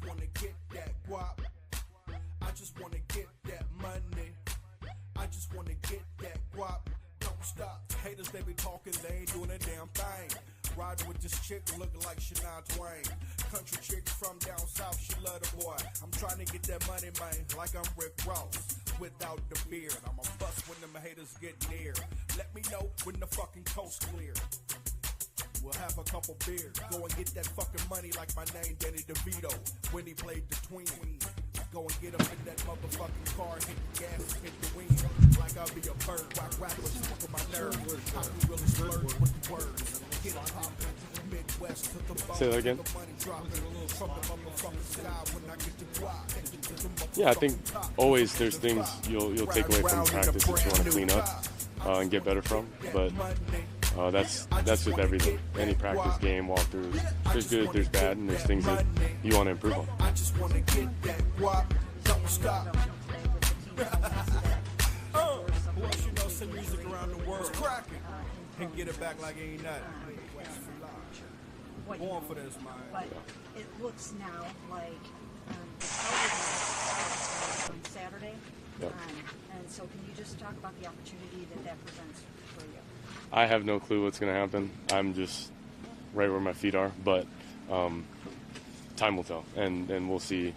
just wanna get that guap. I just wanna get that money. I just wanna get that guap. Don't stop. Haters, they be talking, they ain't doing a damn thing. Riding with this chick looking like Shania Twain. Country chick from down south, she love the boy. I'm trying to get that money, man, like I'm Rick Ross. Without the beard, I'ma bust when them haters get near. Let me know when the fucking coast clear. We'll have a couple beers. Go and get that fucking money like my name, Danny DeVito. When he played the Tween. Go and get up in that motherfucking car, hit the gas, hit the wing. Like I'll be a bird, rock rappers, fuck with my nerves. I can really splurge with the words. Get it poppin', Midwest to the bone. Say that again? The money dropping from the motherfucking sky when I get the guap. Yeah, I think always there's things you'll take away from practice that you want to clean up and get better from. But that's with everything. Any practice, game, walkthroughs. There's good, there's bad, and there's things that you want to improve on. I just want to get that guap. Don't stop. Who else you know send music around the world? Cracking. And get it back like ain't nothing. Born for this, man. But it looks now like on Saturday. Yep. And so can you just talk about the opportunity that presents for you? I have no clue what's going to happen. I'm just right where my feet are, but time will tell, and we'll see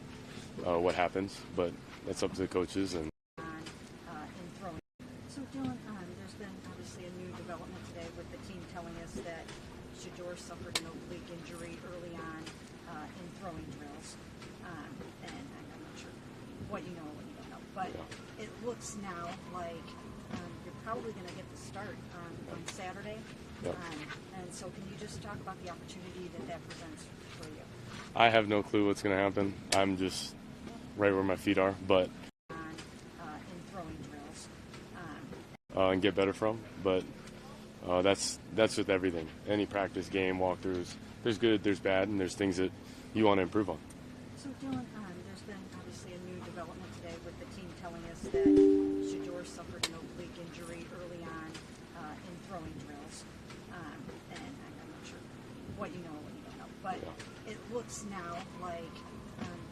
what happens. But that's up to the coaches. And In throwing. So Dylan, there's been obviously a new development today with the team telling us that Shador suffered an oblique injury early on in throwing drills, and I'm not sure what you know and what you don't know, but it looks now like you're probably going to get the start on Saturday. Yep. And so can you just talk about the opportunity that presents for you? I have no clue what's going to happen. I'm just right where my feet are, but In throwing drills. and get better from. But that's with everything. Any practice, game, walkthroughs. There's good, there's bad, and there's things that you want to improve on. So Dylan, there's been obviously a new development today with the team telling us that Shador suffered an oblique injury early on in throwing drills, and I'm not sure what you know and what you don't know, but it looks now like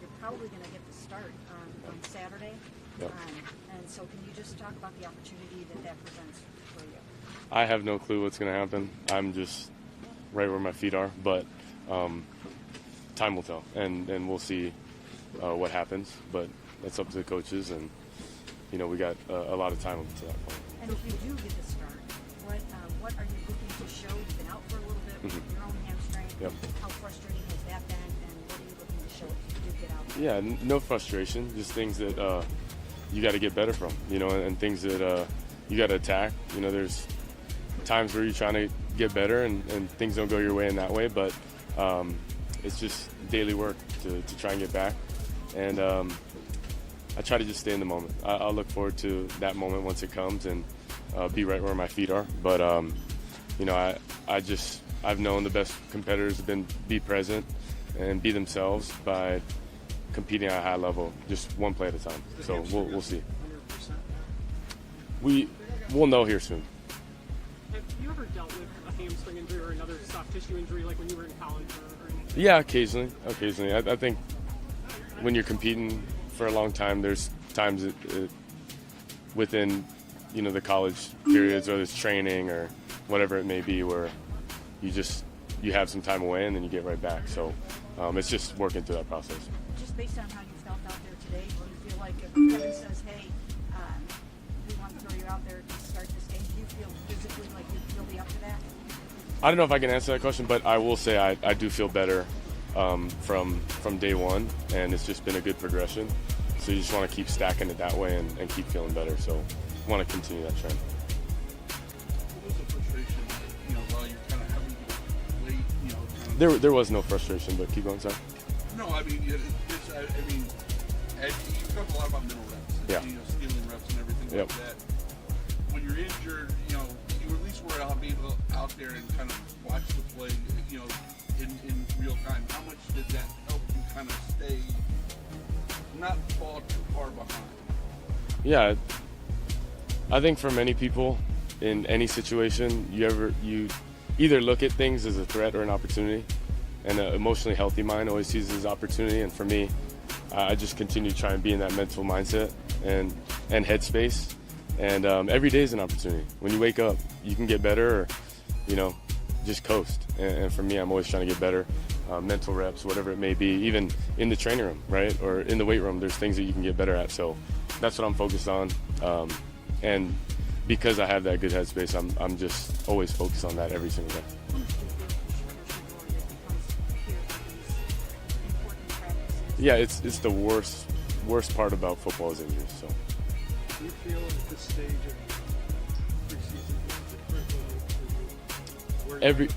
you're probably going to get the start on Saturday. Yep. And so can you just talk about the opportunity that presents for you? I have no clue what's going to happen. I'm just right where my feet are, but time will tell, and we'll see what happens. But that's up to the coaches, and we got a lot of time up to that point. And if you do get the start, what are you looking to show? You've been out for a little bit with your own hamstring. Yep. How frustrating has that been, and what are you looking to show if you do get out? Yeah, no frustration, just things that you got to get better from, and things that you got to attack. There's times where you're trying to get better and things don't go your way in that way, but it's just daily work to try and get back. And I try to just stay in the moment. I'll look forward to that moment once it comes and be right where my feet are. But, I've known the best competitors have be present and be themselves by competing at a high level, just one play at a time. So we'll see. 100%. We'll know here soon. Have you ever dealt with a hamstring injury or another soft tissue injury like when you were in college or anything? Yeah, occasionally. I think when you're competing for a long time, there's times within, the college periods, whether it's training or whatever it may be, where you have some time away and then you get right back. So it's just working through that process. Just based on how you felt out there today, do you feel like if Kevin says, hey, we want to throw you out there to start this game, do you feel physically like you'll be up to that? I don't know if I can answer that question, but I will say I do feel better from day one, and it's just been a good progression. So you just want to keep stacking it that way and keep feeling better. So I want to continue that trend. What was the frustration, while you're kind of having to wait, There was no frustration, but keep going, sorry. No, I mean, you talk a lot about mental reps, Yeah. stealing reps and everything Yep. like that. When you're injured, you at least were out there and kind of watch the play, in real time. How much did that help you kind of stay, not fall too far behind? Yeah, I think for many people in any situation, you either look at things as a threat or an opportunity. and an emotionally healthy mind always sees it as opportunity. And for me, I just continue to try and be in that mental mindset and headspace. And every day is an opportunity. When you wake up, you can get better, or just coast. And for me, I'm always trying to get better. Mental reps, whatever it may be, even in the training room, right, or in the weight room, there's things that you can get better at. So that's what I'm focused on. And because I have that good headspace, I'm just always focused on that every single day. Yeah, it's the worst part about football is injuries. So. Do you feel at this stage of preseason is critical for you?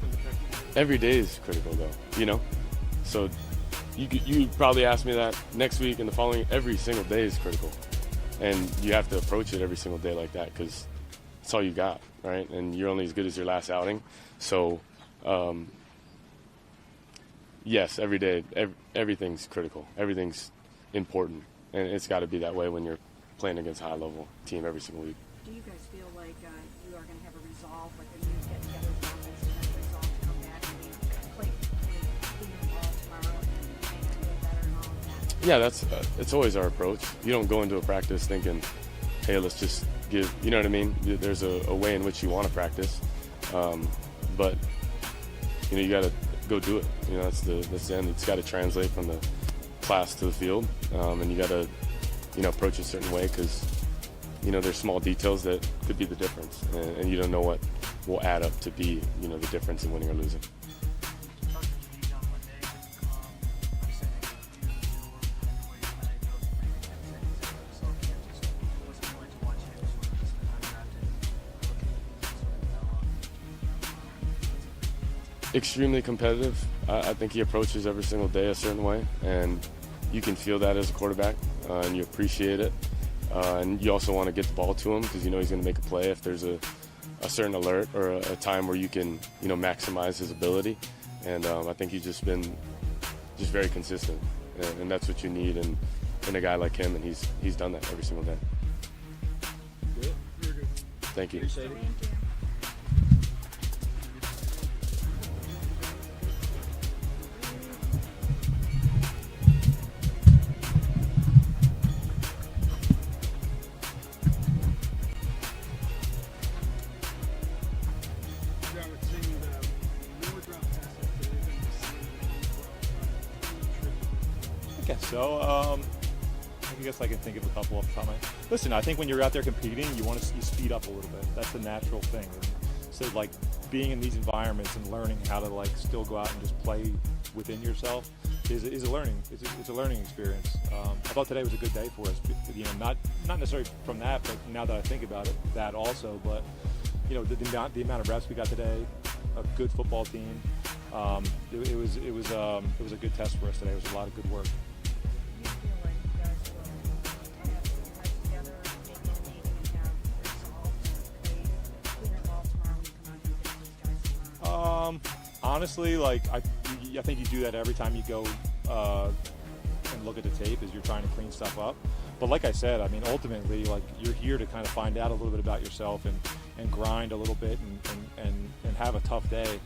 Every day is critical, though. So you probably ask me that next week and the following. Every single day is critical, and you have to approach it every single day like that, because it's all you got, right? And you're only as good as your last outing. So yes, every day, everything's critical. Everything's important, and it's got to be that way when you're playing against a high-level team every single week. Do you guys feel like you are going to have a resolve, like when you get together with offense, you have a resolve to come back and play cleaner ball tomorrow and get better and all of that? Yeah, it's always our approach. You don't go into a practice thinking, hey, let's just give, you know what I mean? There's a way in which you want to practice, but you got to go do it. That's the end. It's got to translate from the class to the field, and you got to approach a certain way, because there's small details that could be the difference, and you don't know what will add up to be the difference in winning or losing. Extremely competitive. I think he approaches every single day a certain way, and you can feel that as a quarterback, and you appreciate it. And you also want to get the ball to him, because he's going to make a play if there's a certain alert or a time where you can maximize his ability. And I think he's just been very consistent, and that's what you need in a guy like him, and he's done that every single day. Good. You're good. Thank you. Thank you. So, I guess I can think of a couple off the top of my head. Listen, I think when you're out there competing, you want to speed up a little bit. That's the natural thing. And so, being in these environments and learning how to still go out and just play within yourself is a learning. It's a learning experience. I thought today was a good day for us. Not necessarily from that, but now that I think about it, that also. But the amount of reps we got today, a good football team. It was a good test for us today. It was a lot of good work. You feel like you guys will have your heads together, make it a meeting, and have resolve to play cleaner ball tomorrow when you come out and get these guys tomorrow? Honestly, I think you do that every time you go and look at the tape, is you're trying to clean stuff up. But like I said, I mean, ultimately, you're here to kind of find out a little bit about yourself and grind a little bit and have a tough day.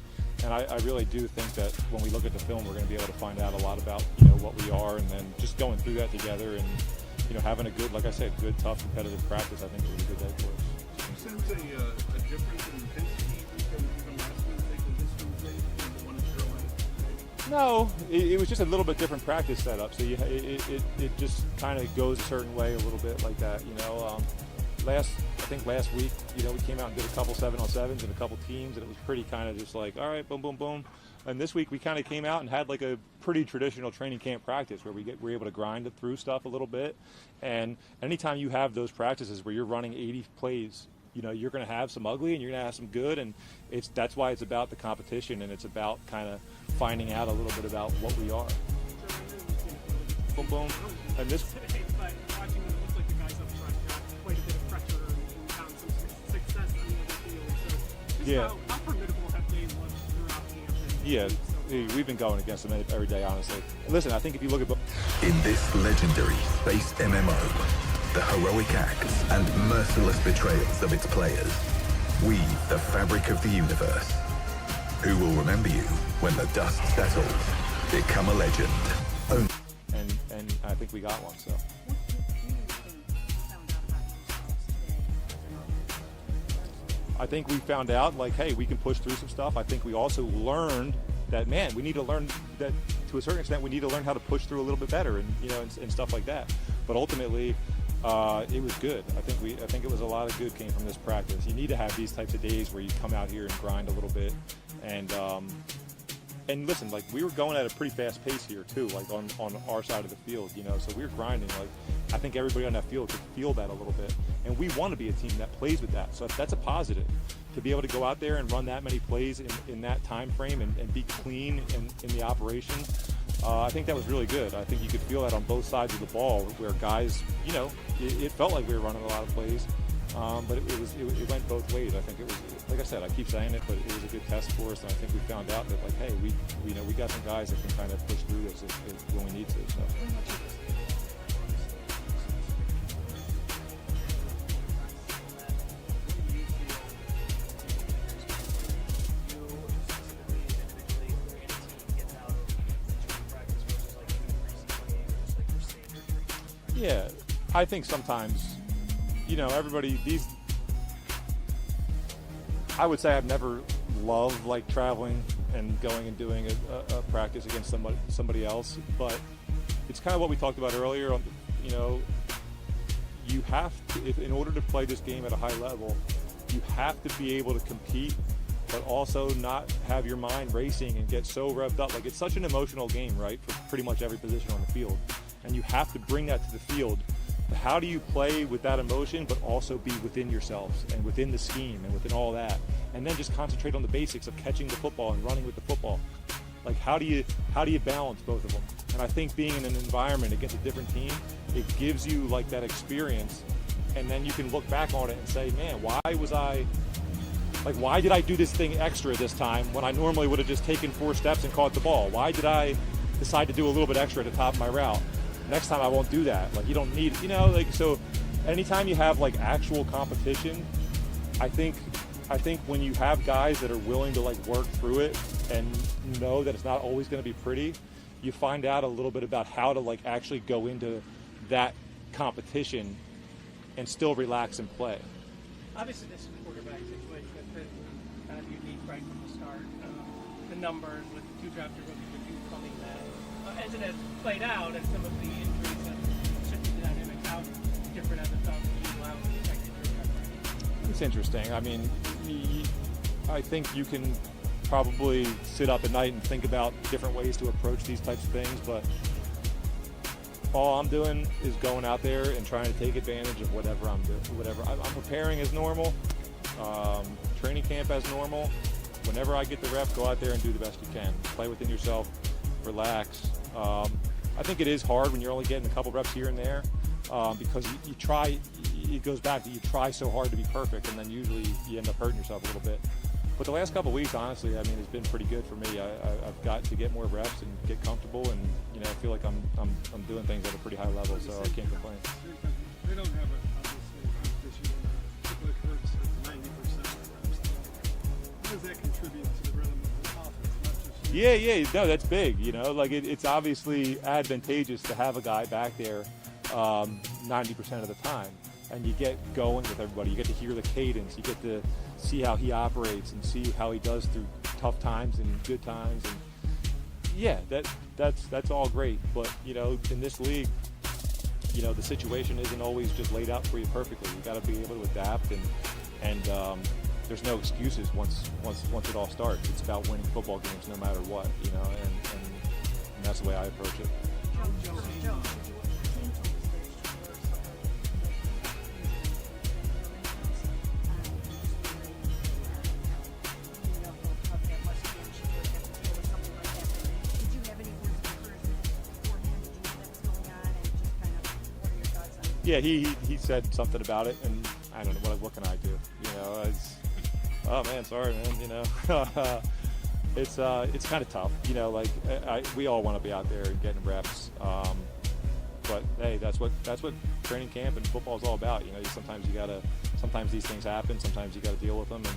And I really do think that when we look at the film, we're going to be able to find out a lot about what we are, and then just going through that together and having a good, like I said, good, tough, competitive practice. I think it was a good day for us. Do you sense a difference in intensity from last Wednesday to this Wednesday from the one in Carolina? No, it was just a little bit different practice setup. So it just kind of goes a certain way a little bit like that. I think last week, we came out and did a couple 7-on-7s and a couple teams, and it was pretty kind of just all right, boom, boom, boom. And this week we kind of came out and had a pretty traditional training camp practice where we're able to grind it through stuff a little bit. And anytime you have those practices where you're running 80 plays, you're going to have some ugly and you're going to have some good, and that's why it's about the competition, and it's about kind of finding out a little bit about what we are. Boom, boom. And this. Today, but watching it looks like the guys up front got quite a bit of pressure and found some success on the other field. So just how formidable have they looked throughout camp? Yeah, we've been going against them every day, honestly. Listen, I think if you look at in this legendary space MMO, the heroic acts and merciless betrayals of its players weave the fabric of the universe. Who will remember you when the dust settles? become a legend. And I think we got one. So. What do you think found out about yourselves today? I think we found out, like, hey, we can push through some stuff. I think we also learned that, man, we need to learn that to a certain extent. We need to learn how to push through a little bit better, and stuff like that. But ultimately, it was good. I think it was a lot of good came from this practice. You need to have these types of days where you come out here and grind a little bit, and listen, like, we were going at a pretty fast pace here too, like on our side of the field, so we were grinding. Like, I think everybody on that field could feel that a little bit, and we want to be a team that plays with that. So that's a positive, to be able to go out there and run that many plays in that time frame and be clean in the operation. I think that was really good. I think you could feel that on both sides of the ball, where guys, it felt like we were running a lot of plays, but it went both ways. I think it was, like I said, I keep saying it, but it was a good test for us, and I think we found out that, like, hey, we got some guys that can kind of push through this when we need to. So. Yeah, I think sometimes, everybody, I would say I've never loved, like, traveling and going and doing a practice against somebody else, but it's kind of what we talked about earlier. You have to, in order to play this game at a high level, you have to be able to compete, but also not have your mind racing and get so revved up. Like, it's such an emotional game, right, for pretty much every position on the field. And you have to bring that to the field. But how do you play with that emotion, but also be within yourselves and within the scheme and within all that? And then just concentrate on the basics of catching the football and running with the football. Like, how do you balance both of them? And I think being in an environment against a different team, it gives you, like, that experience. And then you can look back on it and say, man, why did I do this thing extra this time when I normally would have just taken 4 steps and caught the ball? Why did I decide to do a little bit extra at the top of my route? Next time I won't do that. Like, you don't need, so anytime you have, like, actual competition, I think when you have guys that are willing to, like, work through it and know that it's not always going to be pretty, you find out a little bit about how to, like, actually go into that competition and still relax and play. Obviously, this quarterback situation has been kind of unique right from the start. The numbers with the 2 drafted rookies, with you coming back, as it has played out, and some of the injuries have shifted the dynamics, how different has it felt for you? How affected your preparation? It's interesting. I mean, I think you can probably sit up at night and think about different ways to approach these types of things, but all I'm doing is going out there and trying to take advantage of whatever I'm doing. I'm preparing as normal, training camp as normal. Whenever I get the rep, go out there and do the best you can. Play within yourself, relax. I think it is hard when you're only getting a couple reps here and there, because you try. It goes back to, you try so hard to be perfect, and then usually you end up hurting yourself a little bit. But the last couple of weeks, honestly, I mean, it's been pretty good for me. I've got to get more reps and get comfortable, and I feel like I'm doing things at a pretty high level, so I can't complain. They don't have obviously a competition like hurts at 90% of reps. How does that contribute to the rhythm of the offense? Not just Yeah, no, that's big. Like, it's obviously advantageous to have a guy back there 90% of the time, and you get going with everybody. You get to hear the cadence. You get to see how he operates and see how he does through tough times and good times. And yeah, that's all great. But in this league, the situation isn't always just laid out for you perfectly. You got to be able to adapt, and there's no excuses once it all starts. It's about winning football games no matter what, and that's the way I approach it. Yeah, he said something about it, and I don't know, what can I do? Oh man, sorry man, it's kind of tough, we all want to be out there and getting reps, but hey, that's what training camp and football is all about. Sometimes these things happen, sometimes you got to deal with them, and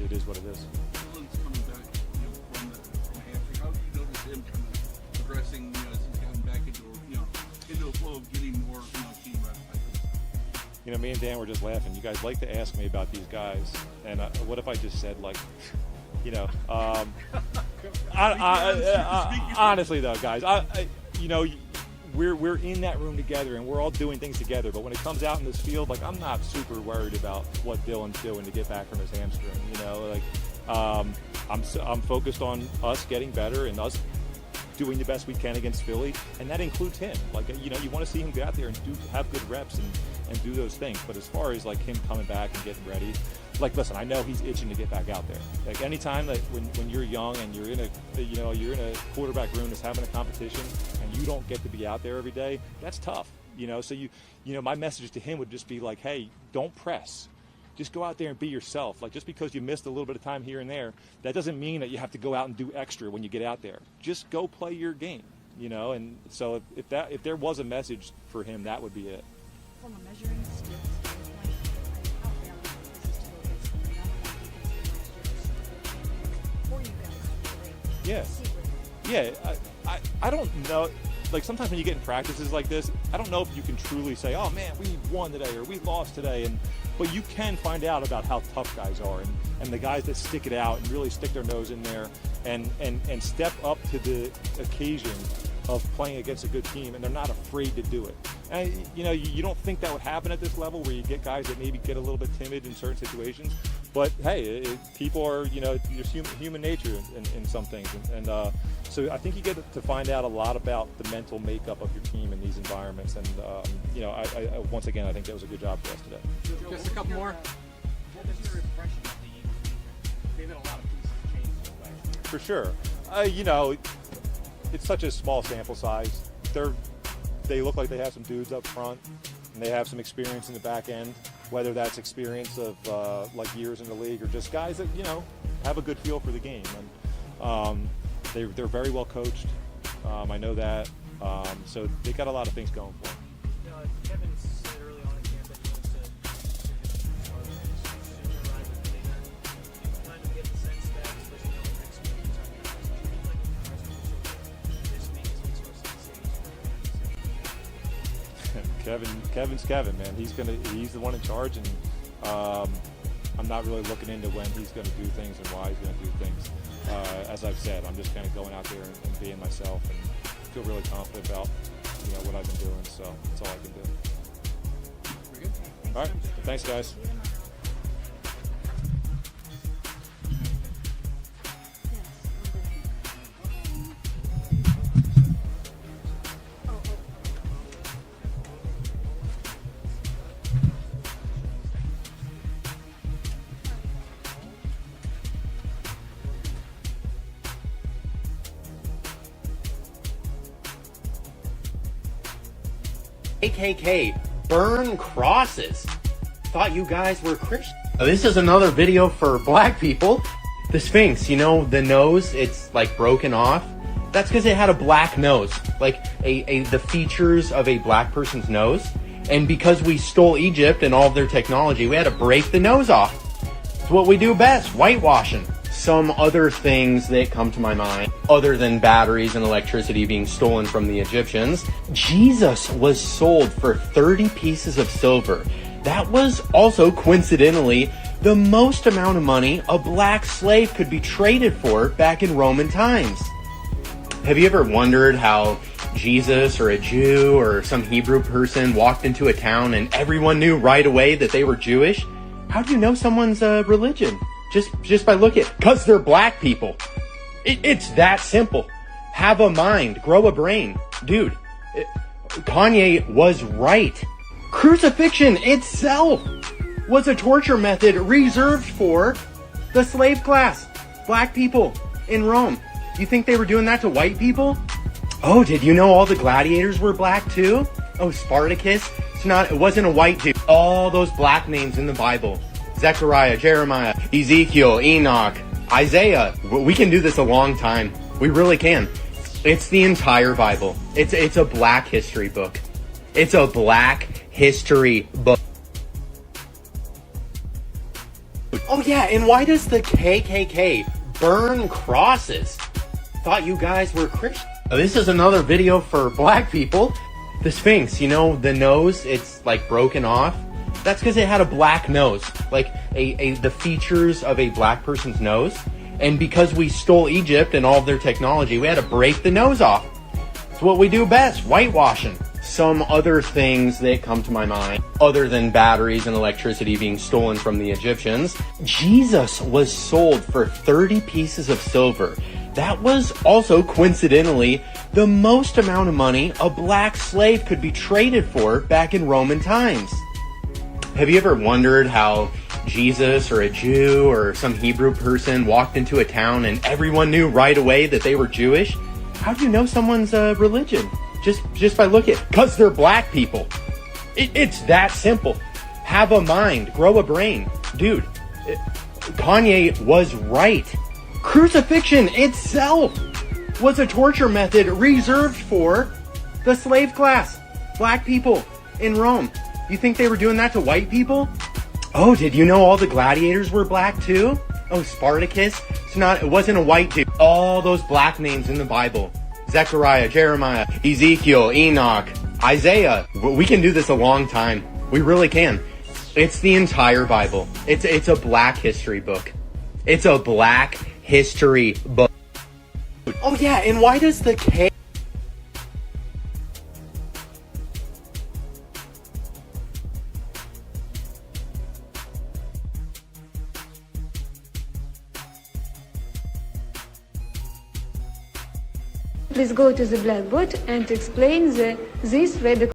it is what it is. Dylan's coming back, from the hamstring. How do you notice him kind of getting more, team reps like this? Me and Dan were just laughing. You guys like to ask me about these guys, and what if I just said honestly though, guys, we're in that room together and we're all doing ththings together. But when it comes out in this field, I'm not super worried about what Dylan's doing to get back from his hamstring. I'm focused on us getting better and us doing the best we can against Philly, and that includes him. You want to see him get out there and have good reps and do those things. But as far as him coming back and getting ready, listen, I know he's itching to get back out there. Anytime that when you're young and you're in a quarterback room that's having a competition and you don't get to be out there every day, that's tough. So my message to him would just be hey, don't press. Just go out there and be yourself. Just because you missed a little bit of time here and there, that doesn't mean that you have to go out and do extra when you get out there. Just go play your game, And so if there was a message for him, that would be it. From a measuring stick standpoint, how valuable is this to go against the number one defense in last year's for you guys? Yeah. Secret. Yeah, I don't know. Sometimes when you get in practices like this, I don't know if you can truly say, oh man, we won today or we lost today. But you can find out about how tough guys are and the guys that stick it out and really stick their nose in there and step up to the occasion of playing against a good team, and they're not afraid to do it. And you don't think that would happen at this level where you get guys that maybe get a little bit timid in certain situations. But hey, people are, there's human nature in some things. And so I think you get to find out a lot about the mental makeup of your team in these environments. And, I once again, I think that was a good job for us today. Just a couple more. What is your impression of the Eagles defense? They've had a lot of pieces changed last year. For sure. It's such a small sample size. They look like they have some dudes up front, and they have some experience in the back end, whether that's experience of years in the league or just guys that have a good feel for the game. And they're very well coached. I know that. So they got a lot of things going for them. Kevin said early on in camp that he wants to arrive with the leader. You kind of get the sense that, especially on the next week, he's on your this week is when sort of the Kevin's Kevin, man. He's the one in charge, and I'm not really looking into when he's going to do things and why he's going to do things. As I've said, I'm just kind of going out there and being myself, and feel really confident about what I've been doing. So that's all I can do. Very good. All right, thanks, guys. KKK, burn crosses. Thought you guys were Christian. This is another video for black people. The Sphinx, the nose, it's broken off. That's because it had a black nose, the features of a black person's nose. And because we stole Egypt and all of their technology, we had to break the nose off. It's what we do best, whitewashing. Some other things that come to my mind, other than batteries and electricity being stolen from the Egyptians, Jesus was sold for 30 pieces of silver. That was also, coincidentally, the most amount of money a black slave could be traded for back in Roman times. Have you ever wondered how Jesus or a Jew or some Hebrew person walked into a town and everyone knew right away that they were Jewish? How do you know someone's religion? Just by looking, because they're black people. It's that simple. Have a mind, grow a brain. Dude, Kanye was right. Crucifixion itself was a torture method reserved for the slave class, black people in Rome. You think they were doing that to white people? Oh, did you know all the gladiators were black too? Oh, Spartacus? It wasn't a white dude. All those black names in the Bible. Zechariah, Jeremiah, Ezekiel, Enoch, Isaiah. We can do this a long time. We really can. It's the entire Bible. It's a black history book. It's a black history book. Oh yeah, and why does the KKK burn crosses? Thought you guys were Christian. This is another video for black people. The Sphinx, you know, the nose, it's like broken off. That's because it had a black nose, like the features of a black person's nose. And because we stole Egypt and all of their technology, we had to break the nose off. It's what we do best, whitewashing. Some other things that come to my mind, other than batteries and electricity being stolen from the Egyptians, Jesus was sold for 30 pieces of silver. That was also, coincidentally, the most amount of money a black slave could be traded for back in Roman times. Have you ever wondered how Jesus or a Jew or some Hebrew person walked into a town and everyone knew right away that they were Jewish? How do you know someone's religion? Just by looking, because they're black people. It's that simple. Have a mind, grow a brain. Dude, Kanye was right. Crucifixion itself was a torture method reserved for the slave class, black people in Rome. You think they were doing that to white people? Oh, did you know all the gladiators were black too? Oh, Spartacus? It wasn't a white dude. All those black names in the Bible. Zechariah, Jeremiah, Ezekiel, Enoch, Isaiah. We can do this a long time. We really can. It's the entire Bible. It's a black history book. It's a black history book. Oh yeah, and why does the K... Please go to the blackboard and explain this way the